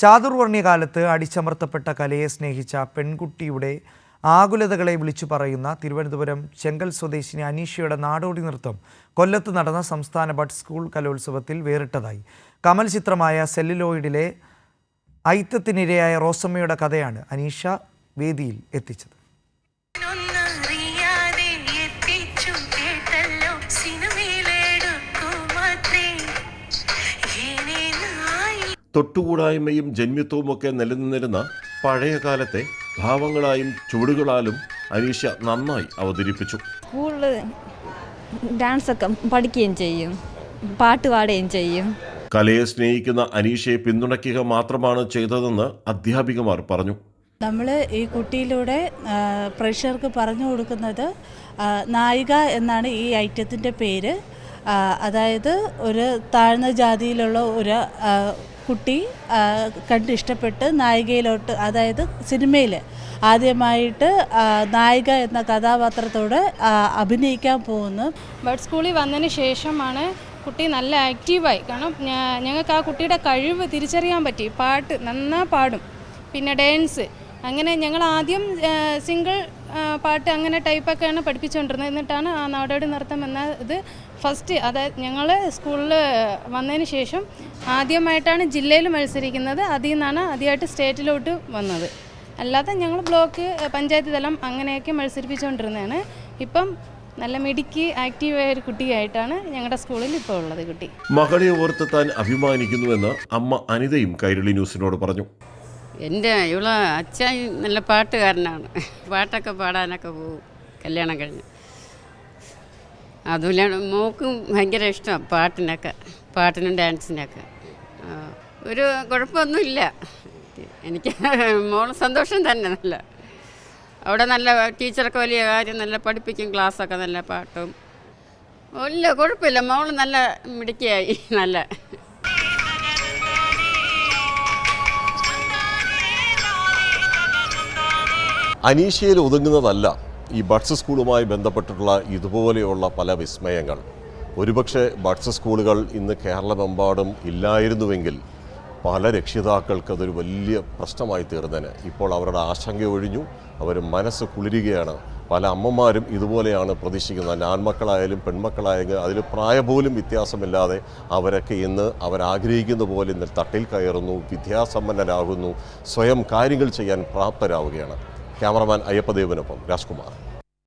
ചാതുർവർണ്ണ്യകാലത്ത് അടിച്ചമർത്തപ്പെട്ട കലയെ സ്നേഹിച്ച പെൺകുട്ടിയുടെ ആകുലതകളെ വിളിച്ചു പറയുന്ന തിരുവനന്തപുരം ചെങ്കൽ സ്വദേശിനി അനീഷയുടെ നാടോടി നൃത്തം കൊല്ലത്ത് നടന്ന സംസ്ഥാന ബഡ് സ്കൂൾ കലോത്സവത്തിൽ വേറിട്ടതായി. കമൽ ചിത്രമായ സെല്ലുലോയിഡിലെ ഐത്തത്തിനിരയായ റോസമ്മയുടെ കഥയാണ് അനീഷ വേദിയിൽ എത്തിച്ചത്. തൊട്ടുകൂടായ്മയും ജന്മിത്വവുമൊക്കെ നിലനിന്നിരുന്ന പഴയ കാലത്തെ ഭാവങ്ങളായും ചുവടുകളാലും അനീഷ നന്നായി അവതരിപ്പിച്ചു. സ്കൂളിൽ ഡാൻസൊക്കെ പഠിക്കുകയും ചെയ്യും, പാട്ട് പാടുകയും ചെയ്യും. കലയെ സ്നേഹിക്കുന്ന അനീഷയെ പിന്തുണയ്ക്കുക മാത്രമാണ് ചെയ്തതെന്ന് അധ്യാപികമാർ പറഞ്ഞു. നമ്മൾ ഈ കുട്ടിയിലൂടെ പ്രേക്ഷകർക്ക് പറഞ്ഞു കൊടുക്കുന്നത് നായിക എന്നാണ് ഈ ഐറ്റത്തിൻ്റെ പേര്. അതായത് ഒരു താഴ്ന്ന ജാതിയിലുള്ള ഒരു കുട്ടി കണ്ടിഷ്ടപ്പെട്ട് നായികയിലോട്ട്, അതായത് സിനിമയിൽ ആദ്യമായിട്ട് നായിക എന്ന കഥാപാത്രത്തോട് അഭിനയിക്കാൻ പോകുന്നു. ബഡ് സ്കൂളിൽ വന്നതിന് ശേഷമാണ് കുട്ടി നല്ല ആക്റ്റീവായി. കാരണം ഞങ്ങൾക്ക് ആ കുട്ടിയുടെ കഴിവ് തിരിച്ചറിയാൻ പറ്റി. പാട്ട് നന്നായി പാടും, പിന്നെ ഡാൻസ്, അങ്ങനെ ഞങ്ങൾ ആദ്യം സിംഗിൾ പാട്ട് അങ്ങനെ ടൈപ്പൊക്കെയാണ് പഠിപ്പിച്ചുകൊണ്ടിരുന്നത്. എന്നിട്ടാണ് ആ നാടോടി നൃത്തം എന്ന ഇത് ഫസ്റ്റ്, അതായത് ഞങ്ങൾ സ്കൂളിൽ വന്നതിന് ശേഷം ആദ്യമായിട്ടാണ് ജില്ലയിൽ മത്സരിക്കുന്നത്. അതിൽ നിന്നാണ് ആദ്യമായിട്ട് സ്റ്റേറ്റിലോട്ട് വന്നത്. അല്ലാതെ ഞങ്ങൾ ബ്ലോക്ക്, പഞ്ചായത്ത് തലം അങ്ങനെയൊക്കെ മത്സരിപ്പിച്ചുകൊണ്ടിരുന്നതാണ്. ഇപ്പം നല്ല മിടുക്കി ആക്റ്റീവായ ഒരു കുട്ടിയായിട്ടാണ് ഞങ്ങളുടെ സ്കൂളിൽ ഇപ്പോൾ ഉള്ളത് കുട്ടി. മകളെ ഓർത്ത് താൻ അഭിമാനിക്കുന്നുവെന്ന് അമ്മ അനിതയും കൈരളി ന്യൂസിനോട് പറഞ്ഞു. എൻ്റെ ഇവളെ അച്ഛൻ നല്ല പാട്ടുകാരനാണ്, പാട്ടൊക്കെ പാടാനൊക്കെ പോകും കല്യാണം കഴിഞ്ഞ്. അതുപോലെ മോക്കും ഭയങ്കര ഇഷ്ടമാണ് പാട്ടിനും ഡാൻസിനൊക്കെ. ഒരു കുഴപ്പമൊന്നുമില്ല, എനിക്ക് മോള് സന്തോഷം തന്നെ. നല്ല അവിടെ നല്ല ടീച്ചറൊക്കെ വലിയ കാര്യം, നല്ല പഠിപ്പിക്കും, ക്ലാസ്സൊക്കെ നല്ല പാട്ടും. ഇല്ല കുഴപ്പമില്ല, മോള് നല്ല മിടുക്കിയായി. നല്ല അനീഷയിൽ ഒതുങ്ങുന്നതല്ല ഈ ബഡ്സ് സ്കൂളുമായി ബന്ധപ്പെട്ടിട്ടുള്ള ഇതുപോലെയുള്ള പല വിസ്മയങ്ങൾ. ഒരുപക്ഷെ ബഡ്സ് സ്കൂളുകൾ ഇന്ന് കേരളമെമ്പാടും ഇല്ലായിരുന്നുവെങ്കിൽ പല രക്ഷിതാക്കൾക്ക് അതൊരു വലിയ പ്രശ്നമായി തീർന്നേനെ. ഇപ്പോൾ അവരുടെ ആശങ്ക ഒഴിഞ്ഞു, അവർ മനസ്സ് കുളിരുകയാണ്. പല അമ്മമാരും ഇതുപോലെയാണ് പ്രതീക്ഷിക്കുന്നത്. ആൺമക്കളായാലും പെൺമക്കളായാലും അതിൽ പ്രായപോലും വ്യത്യാസമില്ലാതെ അവരൊക്കെ ഇന്ന് അവരാഗ്രഹിക്കുന്ന പോലെ ഇന്ന് തട്ടിൽ കയറുന്നു, വിദ്യാസമ്പന്നരാകുന്നു, സ്വയം കാര്യങ്ങൾ ചെയ്യാൻ പ്രാപ്തരാവുകയാണ്. ക്യാമറമാൻ അയ്യപ്പദേവനൊപ്പം രാജ്കുമാർ.